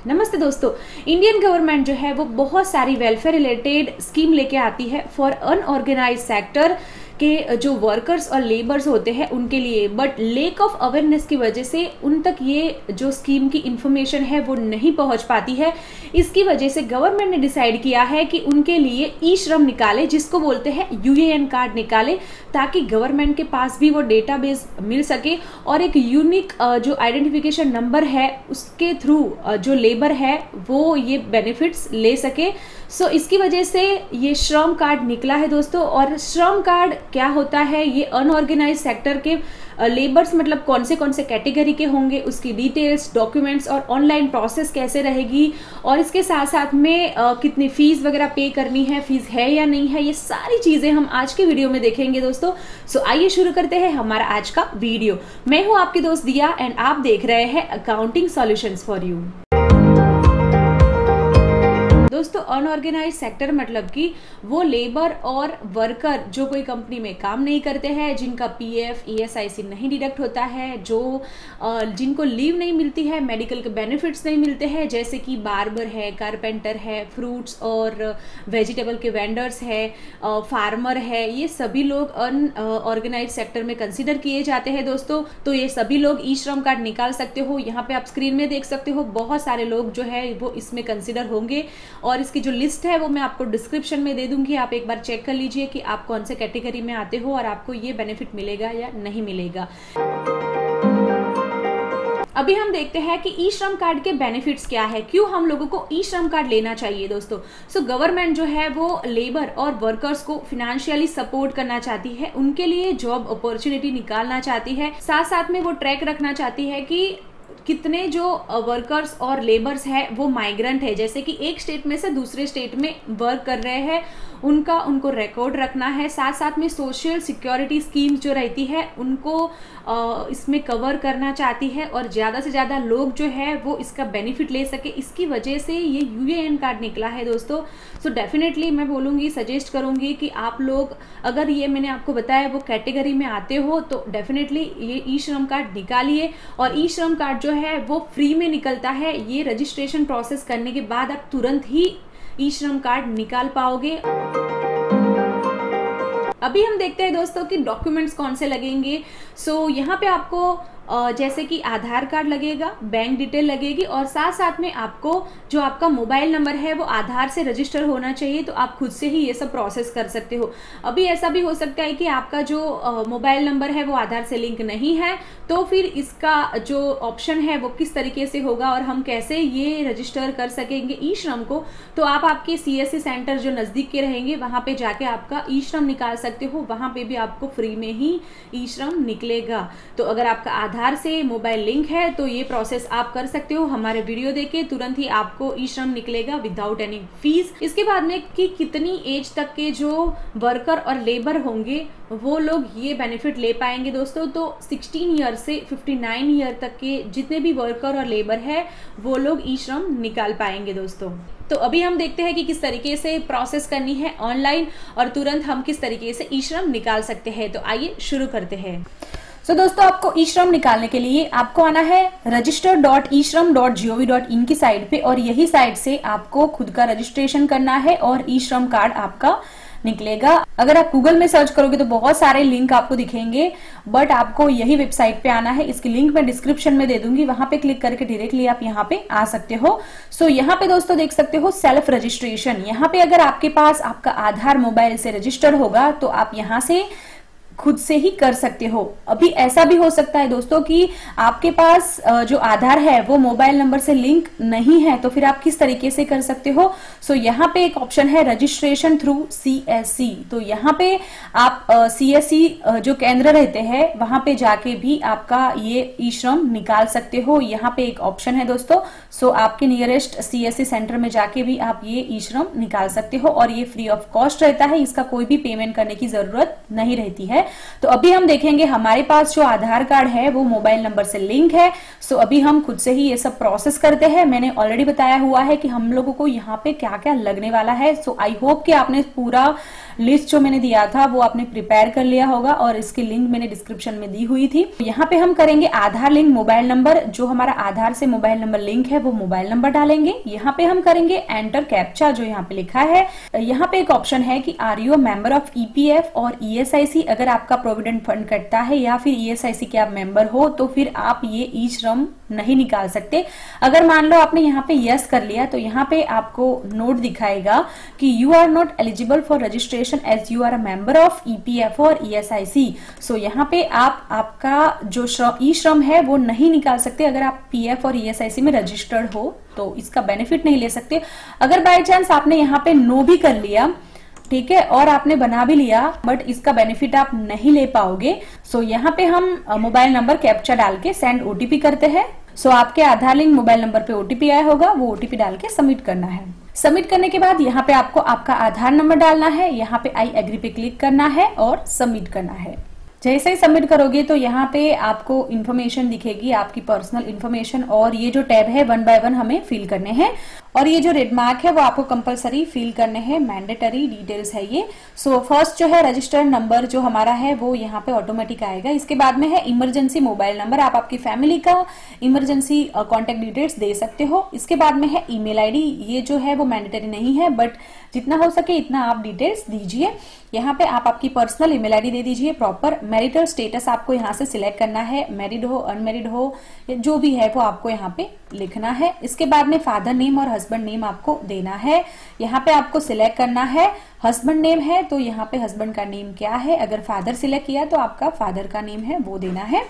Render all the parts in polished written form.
नमस्ते दोस्तों। Indian government जो है वो बहुत सारी वेलफेयर रिलेटेड स्कीम लेके आती है फॉर अनऑर्गेनाइज्ड सेक्टर के जो वर्कर्स और लेबर्स होते हैं उनके लिए, बट लेक ऑफ अवेयरनेस की वजह से उन तक ये जो स्कीम की इंफॉर्मेशन है वो नहीं पहुंच पाती है। इसकी वजह से गवर्नमेंट ने डिसाइड किया है कि उनके लिए ई श्रम निकाले, जिसको बोलते हैं यूएएन कार्ड निकाले, ताकि गवर्नमेंट के पास भी वो डेटाबेस मिल सके और एक यूनिक जो आइडेंटिफिकेशन नंबर है उसके थ्रू जो लेबर है वो ये बेनिफिट्स ले सके। सो इसकी वजह से ये श्रम कार्ड निकला है दोस्तों। और श्रम कार्ड क्या होता है, ये अनऑर्गेनाइज्ड सेक्टर के लेबर्स मतलब कौन से कैटेगरी के होंगे, उसकी डिटेल्स, डॉक्यूमेंट्स और ऑनलाइन प्रोसेस कैसे रहेगी, और इसके साथ साथ में कितनी फीस वगैरह पे करनी है, फीस है या नहीं है, ये सारी चीजें हम आज के वीडियो में देखेंगे दोस्तों। सो आइए शुरू करते हैं हमारा आज का वीडियो। मैं हूं आपकी दोस्त दिया एंड आप देख रहे हैं अकाउंटिंग सॉल्यूशंस फॉर यू। दोस्तों, अनऑर्गेनाइज सेक्टर मतलब कि वो लेबर और वर्कर जो कोई कंपनी में काम नहीं करते हैं, जिनका पीएफ ईएसआईसी नहीं डिडक्ट होता है, जो जिनको लीव नहीं मिलती है, मेडिकल के बेनिफिट्स नहीं मिलते हैं, जैसे कि बार्बर है, कारपेंटर है, फ्रूट्स और वेजिटेबल के वेंडर्स है, फार्मर है, ये सभी लोग अनऑर्गेनाइज सेक्टर में कंसिडर किए जाते हैं दोस्तों। तो ये सभी लोग ई श्रम कार्ड निकाल सकते हो। यहाँ पे आप स्क्रीन में देख सकते हो बहुत सारे लोग जो है वो इसमें कंसिडर होंगे, और इसकी जो लिस्ट है वो मैं आपको डिस्क्रिप्शन में दे दूंगी। आप एक बार चेक कर लीजिए कि आप कौन से कैटेगरी में आते हो और आपको ये बेनिफिट मिलेगा या नहीं मिलेगा। अभी हम देखते हैं कि ई श्रम कार्ड के बेनिफिट्स क्या है, क्यों हम लोगों को ई श्रम कार्ड लेना चाहिए दोस्तों। सो गवर्नमेंट जो है वो लेबर और वर्कर्स को फिनेंशियली सपोर्ट करना चाहती है, उनके लिए जॉब अपॉर्चुनिटी निकालना चाहती है, साथ साथ में वो ट्रैक रखना चाहती है कि कितने जो वर्कर्स और लेबर्स है वो माइग्रेंट है, जैसे कि एक स्टेट में से दूसरे स्टेट में वर्क कर रहे हैं, उनको रिकॉर्ड रखना है। साथ साथ में सोशल सिक्योरिटी स्कीम्स जो रहती है उनको इसमें कवर करना चाहती है, और ज़्यादा से ज़्यादा लोग जो है वो इसका बेनिफिट ले सके। इसकी वजह से ये यूएएन कार्ड निकला है दोस्तों। सो डेफिनेटली मैं बोलूँगी, सजेस्ट करूँगी कि आप लोग अगर ये मैंने आपको बताया वो कैटेगरी में आते हो तो डेफिनेटली ये ई श्रम कार्ड निकालिए। और ई श्रम कार्ड जो है वो फ्री में निकलता है। ये रजिस्ट्रेशन प्रोसेस करने के बाद आप तुरंत ही ई श्रम कार्ड निकाल पाओगे। अभी हम देखते हैं दोस्तों कि डॉक्यूमेंट्स कौन से लगेंगे। सो यहाँ पे आपको जैसे कि आधार कार्ड लगेगा, बैंक डिटेल लगेगी, और साथ साथ में आपको जो आपका मोबाइल नंबर है वो आधार से रजिस्टर होना चाहिए, तो आप खुद से ही ये सब प्रोसेस कर सकते हो। अभी ऐसा भी हो सकता है कि आपका जो मोबाइल नंबर है वो आधार से लिंक नहीं है, तो फिर इसका जो ऑप्शन है वो किस तरीके से होगा और हम कैसे ये रजिस्टर कर सकेंगे ई श्रम को। तो आप आपके सीएससी सेंटर जो नजदीक के रहेंगे वहां पे जाके आपका ई श्रम निकाल सकते हो, वहां पे भी आपको फ्री में ही ई श्रम निकलेगा। तो अगर आपका आधार से मोबाइल लिंक है तो ये प्रोसेस आप कर सकते हो। हमारे वीडियो देखे तुरंत ही आपको ई श्रम निकलेगा विदाउट एनी फीस। इसके बाद में कि कितनी एज तक के जो वर्कर और लेबर होंगे वो लोग ये बेनिफिट ले पाएंगे दोस्तों। तो 16 ईयर से 59 ईयर तक के जितने भी वर्कर और लेबर है वो लोग ई श्रम निकाल पाएंगे दोस्तों। तो अभी हम देखते हैं कि किस तरीके से प्रोसेस करनी है ऑनलाइन, और तुरंत हम किस तरीके से ई श्रम निकाल सकते हैं। तो आइए शुरू करते हैं। तो दोस्तों, आपको ई श्रम निकालने के लिए आपको आना है register.eshram.gov.in की साइट पे, और यही साइट से आपको खुद का रजिस्ट्रेशन करना है और ई श्रम कार्ड आपका निकलेगा। अगर आप गूगल में सर्च करोगे तो बहुत सारे लिंक आपको दिखेंगे, बट आपको यही वेबसाइट पे आना है। इसकी लिंक मैं डिस्क्रिप्शन में दे दूंगी, वहां पे क्लिक करके डायरेक्टली आप यहाँ पे आ सकते हो। सो यहाँ पे दोस्तों देख सकते हो सेल्फ रजिस्ट्रेशन। यहाँ पे अगर आपके पास आपका आधार मोबाइल से रजिस्टर्ड होगा तो आप यहाँ से खुद से ही कर सकते हो। अभी ऐसा भी हो सकता है दोस्तों कि आपके पास जो आधार है वो मोबाइल नंबर से लिंक नहीं है, तो फिर आप किस तरीके से कर सकते हो। सो यहाँ पे एक ऑप्शन है रजिस्ट्रेशन थ्रू सीएससी। तो यहाँ पे आप सीएससी जो केंद्र रहते हैं वहां पे जाके भी आपका ये ई श्रम निकाल सकते हो। यहाँ पे एक ऑप्शन है दोस्तों। सो आपके नियरेस्ट सीएससी सेंटर में जाके भी आप ये ई श्रम निकाल सकते हो, और ये फ्री ऑफ कॉस्ट रहता है, इसका कोई भी पेमेंट करने की जरूरत नहीं रहती है। तो अभी हम देखेंगे हमारे पास जो आधार कार्ड है वो मोबाइल नंबर से लिंक है। सो अभी हम खुद से ही ये सब प्रोसेस करते हैं। मैंने ऑलरेडी बताया हुआ है कि हम लोगों को यहाँ पे क्या क्या लगने वाला है। सो आई होप कि आपने पूरा लिस्ट जो मैंने दिया था वो आपने प्रिपेयर कर लिया होगा और इसकी लिंक मैंने डिस्क्रिप्शन में दी हुई थी। यहाँ पे हम करेंगे आधार लिंक मोबाइल नंबर, जो हमारा आधार से मोबाइल नंबर लिंक है वो मोबाइल नंबर डालेंगे। यहाँ पे हम करेंगे एंटर कैप्चा जो यहाँ पे लिखा है। यहाँ पे एक ऑप्शन है कि are you member of EPF और ईएसआईसी, अगर आपका प्रोविडेंट फंड कटता है या फिर ईएसआईसी के आप मेंबर हो तो फिर आप ये ई श्रम नहीं निकाल सकते। अगर मान लो आपने यहाँ पे यस कर लिया तो यहाँ पे आपको नोट दिखाएगा कि you are not eligible for registration as you are a member of EPF और ईएसआईसी। सो यहाँ पे आपका जो ई श्रम है वो नहीं निकाल सकते अगर आप पीएफ और ईएसआईसी में रजिस्टर्ड हो, तो इसका बेनिफिट नहीं ले सकते। अगर बाय चांस आपने यहाँ पे नो भी कर लिया, ठीक है, और आपने बना भी लिया बट इसका बेनिफिट आप नहीं ले पाओगे। सो यहाँ पे हम मोबाइल नंबर कैप्चा डाल के सेंड ओटीपी करते हैं। सो आपके आधार लिंक मोबाइल नंबर पे ओटीपी आया होगा, वो ओटीपी डाल के सबमिट करना है। सबमिट करने के बाद यहाँ पे आपको आपका आधार नंबर डालना है, यहाँ पे आई एग्री पे क्लिक करना है और सबमिट करना है। जैसे ही सबमिट करोगे तो यहाँ पे आपको इन्फॉर्मेशन दिखेगी, आपकी पर्सनल इन्फॉर्मेशन, और ये जो टैब है 1 बाय 1 हमें फिल करने हैं और ये जो रेड मार्क है वो आपको कंपलसरी फिल करने हैं, मैंडेटरी डिटेल्स है ये। सो फर्स्ट जो है रजिस्टर्ड नंबर जो हमारा है वो यहाँ पे ऑटोमेटिक आएगा। इसके बाद में है इमरजेंसी मोबाइल नंबर, आप आपकी फैमिली का इमरजेंसी कॉन्टेक्ट डिटेल्स दे सकते हो। इसके बाद में है ईमेल आईडी, ये जो है वो मैंडेटरी नहीं है बट जितना हो सके इतना आप डिटेल्स दीजिए। यहाँ पे आप आपकी पर्सनल ईमेल आईडी दे दीजिए प्रॉपर। मैरिटल स्टेटस आपको यहाँ से सिलेक्ट करना है, मैरिड हो अनमैरिड हो जो भी है वो आपको यहाँ पे लिखना है। इसके बाद में फादर नेम और हस्बैंड नेम आपको देना है। यहाँ पे आपको सिलेक्ट करना है, हस्बैंड नेम है तो यहाँ पे हस्बैंड का नेम क्या है, अगर फादर सिलेक्ट किया तो आपका फादर का नेम है वो देना है।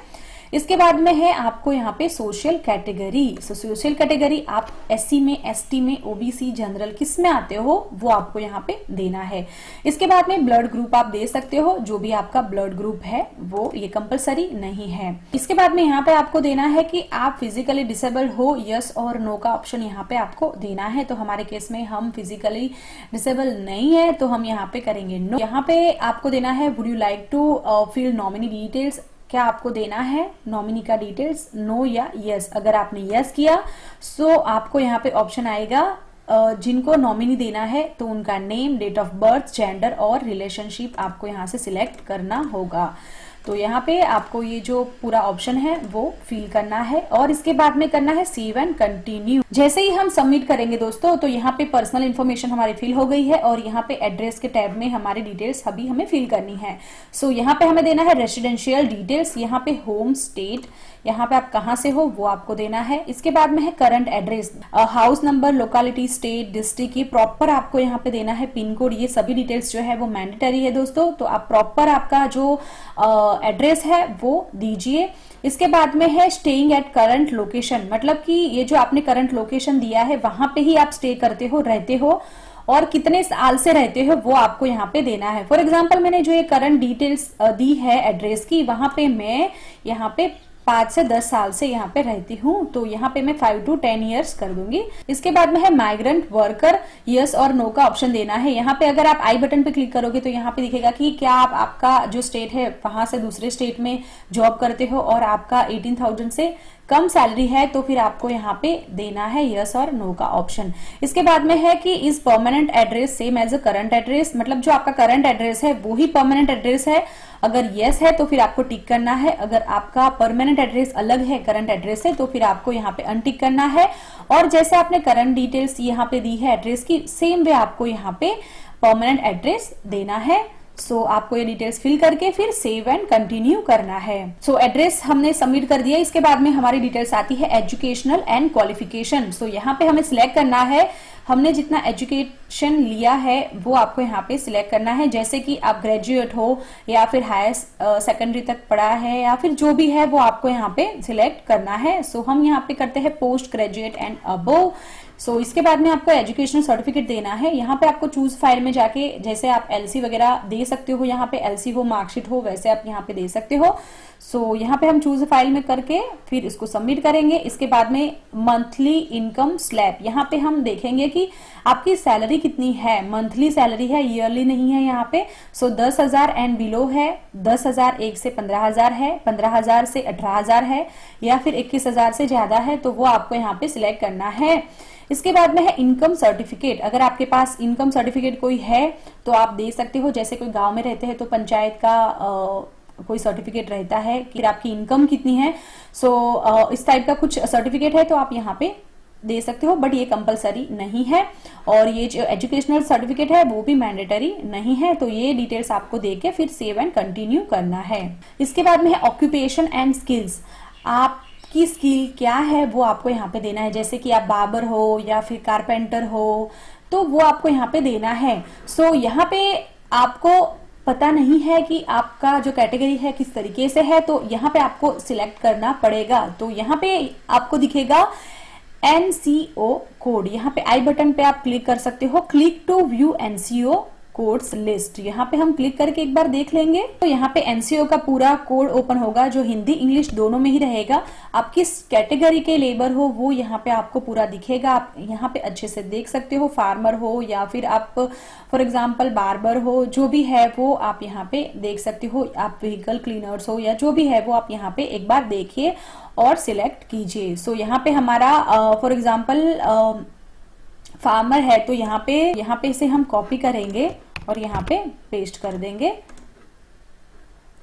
इसके बाद में है आपको यहाँ पे सोशल कैटेगरी। सोशल कैटेगरी आप एससी में, एसटी में, ओबीसी, जनरल किस में आते हो वो आपको यहाँ पे देना है। इसके बाद में ब्लड ग्रुप आप दे सकते हो, जो भी आपका ब्लड ग्रुप है वो, ये कंपलसरी नहीं है। इसके बाद में यहाँ पे आपको देना है कि आप फिजिकली डिसेबल्ड हो, यस और नो का ऑप्शन यहाँ पे आपको देना है। तो हमारे केस में हम फिजिकली डिसेबल नहीं है तो हम यहाँ पे करेंगे नो। यहाँ पे आपको देना है would you like to fill nominee details, क्या आपको देना है नॉमिनी का डिटेल्स, नो या यस। अगर आपने यस किया सो आपको यहाँ पे ऑप्शन आएगा जिनको नॉमिनी देना है तो उनका name, date of birth, gender और रिलेशनशिप आपको यहाँ से सिलेक्ट करना होगा। तो यहाँ पे आपको ये जो पूरा ऑप्शन है वो फिल करना है और इसके बाद में करना है सेव एंड कंटिन्यू। जैसे ही हम सबमिट करेंगे दोस्तों तो यहाँ पे पर्सनल इन्फॉर्मेशन हमारी फिल हो गई है और यहाँ पे एड्रेस के टैब में हमारी डिटेल्स अभी हमें फिल करनी है। सो यहाँ पे हमें देना है रेसिडेंशियल डिटेल्स, यहाँ पे होम स्टेट, यहाँ पे आप कहाँ से हो वो आपको देना है। इसके बाद में है current address, house number, locality, state, district, ये प्रॉपर आपको यहाँ पे देना है। पिन कोड, ये सभी डिटेल्स जो है वो मैंडेटरी है दोस्तों, तो आप प्रॉपर आपका जो एड्रेस है वो दीजिए। इसके बाद में है स्टेइंग एट करंट लोकेशन, मतलब कि ये जो आपने करंट लोकेशन दिया है वहां पे ही आप स्टे करते हो, रहते हो और कितने साल से रहते हो वो आपको यहाँ पे देना है। फॉर एग्जाम्पल मैंने जो ये करंट डिटेल्स दी है एड्रेस की, वहां पे मैं यहाँ पे 5 से 10 साल से यहाँ पे रहती हूँ, तो यहाँ पे मैं 5 to 10 years कर दूंगी। इसके बाद में है माइग्रेंट वर्कर, यस और नो का ऑप्शन देना है। यहाँ पे अगर आप आई बटन पे क्लिक करोगे तो यहाँ पे दिखेगा कि क्या आप आपका जो स्टेट है वहां से दूसरे स्टेट में जॉब करते हो और आपका 18,000 से कम सैलरी है तो फिर आपको यहाँ पे देना है यस और नो का ऑप्शन। इसके बाद में है कि is permanent address same as a current address, मतलब जो आपका करंट एड्रेस है वो ही परमानेंट एड्रेस है। अगर यस है तो फिर आपको टिक करना है, अगर आपका परमानेंट एड्रेस अलग है करंट एड्रेस से तो फिर आपको यहाँ पे अनटिक करना है। और जैसे आपने करंट डिटेल्स यहाँ पे दी है एड्रेस की, सेम वे आपको यहाँ पे परमानेंट एड्रेस देना है। सो आपको ये डिटेल्स फिल करके फिर सेव एंड कंटिन्यू करना है। सो एड्रेस हमने सबमिट कर दिया। इसके बाद में हमारी डिटेल्स आती है एजुकेशनल एंड क्वालिफिकेशन। सो यहाँ पे हमें सिलेक्ट करना है हमने जितना एजुकेशन लिया है वो आपको यहाँ पे सिलेक्ट करना है, जैसे कि आप ग्रेजुएट हो या फिर हायर सेकेंडरी तक पढ़ा है या फिर जो भी है वो आपको यहाँ पे सिलेक्ट करना है। सो हम यहाँ पे करते हैं पोस्ट ग्रेजुएट एंड अबोव। सो इसके बाद में आपको एजुकेशनल सर्टिफिकेट देना है। यहाँ पे आपको चूज फाइल में जाके जैसे आप एलसी वगैरह दे सकते हो, यहाँ पे एलसी हो, मार्कशीट हो, वैसे आप यहाँ पे दे सकते हो। सो यहाँ पे हम चूज फाइल में करके फिर इसको सबमिट करेंगे। इसके बाद में मंथली इनकम स्लैब, यहाँ पे हम देखेंगे कि आपकी सैलरी कितनी है, मंथली सैलरी है, ईयरली नहीं है यहाँ पे। सो 10,000 एंड बिलो है, 10,000 1 से 15,000 है, 15,000 से 18,000 है, या फिर 21,000 से ज्यादा है, तो वो आपको यहाँ पे सिलेक्ट करना है। इसके बाद में है इनकम सर्टिफिकेट। अगर आपके पास इनकम सर्टिफिकेट कोई है तो आप दे सकते हो। जैसे कोई गांव में रहते हैं तो पंचायत का कोई सर्टिफिकेट रहता है कि आपकी इनकम कितनी है। सो इस टाइप का कुछ सर्टिफिकेट है तो आप यहाँ पे दे सकते हो, बट ये कंपलसरी नहीं है। और ये जो एजुकेशनल सर्टिफिकेट है वो भी मैंडेटरी नहीं है। तो ये डिटेल्स आपको देके फिर सेव एंड कंटिन्यू करना है। इसके बाद में है ऑक्यूपेशन एंड स्किल्स। आपकी स्किल क्या है वो आपको यहाँ पे देना है। जैसे कि आप बार्बर हो या फिर कारपेंटर हो तो वो आपको यहाँ पे देना है। सो यहाँ पे आपको पता नहीं है कि आपका जो कैटेगरी है किस तरीके से है, तो यहाँ पे आपको सिलेक्ट करना पड़ेगा। तो यहाँ पे आपको दिखेगा NCO कोड, यहाँ पे आई बटन पे आप क्लिक कर सकते हो, click to view NCO codes list. यहाँ पे हम क्लिक करके एक बार देख लेंगे तो यहाँ पे NCO का पूरा कोड ओपन होगा, जो हिंदी इंग्लिश दोनों में ही रहेगा। आप किस कैटेगरी के लेबर हो वो यहाँ पे आपको पूरा दिखेगा। आप यहाँ पे अच्छे से देख सकते हो, फार्मर हो या फिर आप फॉर एग्जाम्पल बार्बर हो, जो भी है वो आप यहाँ पे देख सकते हो। आप व्हीकल क्लीनर्स हो या जो भी है वो आप यहाँ पे एक बार देखिए और सिलेक्ट कीजिए। सो यहाँ पे हमारा फॉर एग्जाम्पल फार्मर है तो यहाँ पे इसे हम कॉपी करेंगे और यहाँ पे पेस्ट कर देंगे।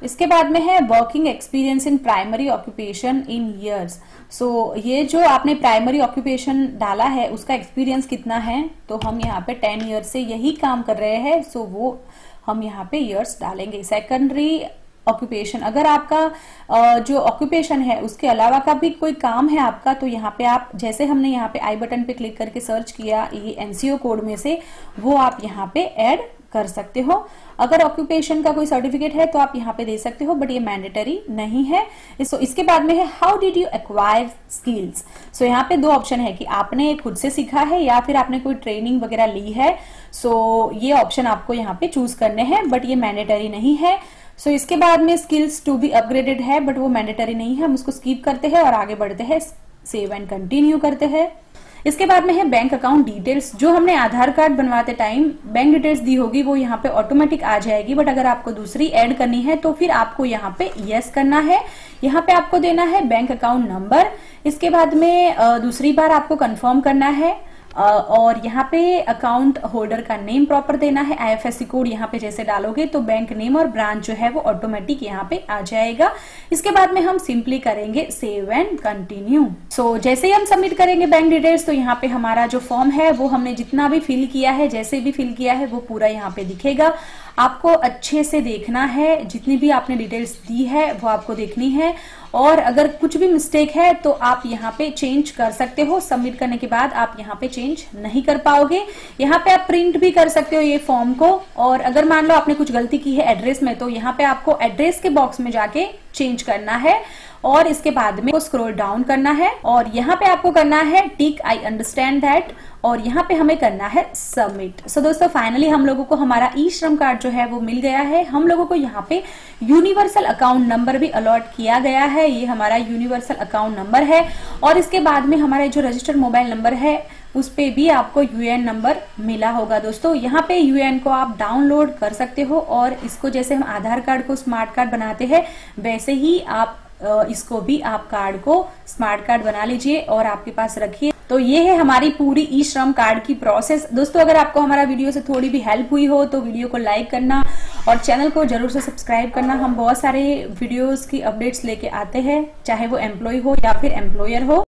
इसके बाद में है working experience in primary occupation in years. So ये जो आपने प्राइमरी ऑक्यूपेशन डाला है उसका एक्सपीरियंस कितना है, तो हम यहाँ पे 10 ईयर्स से यही काम कर रहे हैं। सो वो हम यहाँ पे ईयर्स डालेंगे। सेकेंडरी ऑक्यूपेशन, अगर आपका जो ऑक्यूपेशन है उसके अलावा का भी कोई काम है आपका, तो यहाँ पे आप जैसे हमने यहाँ पे आई बटन पे क्लिक करके सर्च किया ये NCO कोड में से, वो आप यहाँ पे ऐड कर सकते हो। अगर ऑक्यूपेशन का कोई सर्टिफिकेट है तो आप यहाँ पे दे सकते हो, बट ये मैंडेटरी नहीं है। इसके बाद में है how did you acquire skills. So यहाँ पे दो ऑप्शन है कि आपने खुद से सीखा है या फिर आपने कोई ट्रेनिंग वगैरह ली है। सो ये ऑप्शन आपको यहाँ पे चूज करने हैं, बट ये मैंडेटरी नहीं है। सो इसके बाद में स्किल्स टू बी अपग्रेडेड है, बट वो मैंडेटरी नहीं है। हम उसको स्किप करते हैं और आगे बढ़ते हैं, सेव एंड कंटिन्यू करते हैं। इसके बाद में है बैंक अकाउंट डिटेल्स। जो हमने आधार कार्ड बनवाते टाइम बैंक डिटेल्स दी होगी वो यहाँ पे ऑटोमेटिक आ जाएगी, बट अगर आपको दूसरी ऐड करनी है तो फिर आपको यहाँ पे यस करना है। यहाँ पे आपको देना है बैंक अकाउंट नंबर। इसके बाद में दूसरी बार आपको कंफर्म करना है और यहाँ पे अकाउंट होल्डर का नेम प्रॉपर देना है। IFSC कोड यहाँ पे जैसे डालोगे तो बैंक नेम और ब्रांच जो है वो ऑटोमेटिक यहाँ पे आ जाएगा। इसके बाद में हम सिंपली करेंगे सेव एंड कंटिन्यू। सो जैसे ही हम सबमिट करेंगे बैंक डिटेल्स तो यहाँ पे हमारा जो फॉर्म है वो हमने जितना भी फिल किया है, जैसे भी फिल किया है वो पूरा यहाँ पे दिखेगा। आपको अच्छे से देखना है, जितनी भी आपने डिटेल्स दी है वो आपको देखनी है, और अगर कुछ भी मिस्टेक है तो आप यहाँ पे चेंज कर सकते हो। सबमिट करने के बाद आप यहाँ पे चेंज नहीं कर पाओगे। यहाँ पे आप प्रिंट भी कर सकते हो ये फॉर्म को, और अगर मान लो आपने कुछ गलती की है एड्रेस में तो यहाँ पे आपको एड्रेस के बॉक्स में जाके चेंज करना है, और इसके बाद में स्क्रॉल डाउन करना है और यहाँ पे आपको करना है टिक आई अंडरस्टैंड दैट, और यहाँ पे हमें करना है सबमिट। सो दोस्तों फाइनली हम लोगों को हमारा ई श्रम कार्ड जो है वो मिल गया है। हम लोगों को यहाँ पे यूनिवर्सल अकाउंट नंबर भी अलॉट किया गया है। ये हमारा यूनिवर्सल अकाउंट नंबर है, और इसके बाद में हमारा जो रजिस्टर्ड मोबाइल नंबर है उस पे भी आपको यूएन नंबर मिला होगा। दोस्तों यहाँ पे यूएन को आप डाउनलोड कर सकते हो, और इसको जैसे हम आधार कार्ड को स्मार्ट कार्ड बनाते हैं वैसे ही आप इसको भी आप कार्ड को स्मार्ट कार्ड बना लीजिए और आपके पास रखिए। तो ये है हमारी पूरी ई श्रम कार्ड की प्रोसेस। दोस्तों अगर आपको हमारा वीडियो से थोड़ी भी हेल्प हुई हो तो वीडियो को लाइक करना और चैनल को जरूर से सब्सक्राइब करना। हम बहुत सारे वीडियोस की अपडेट्स लेके आते हैं, चाहे वो एम्प्लॉय हो या फिर एम्प्लॉयर हो।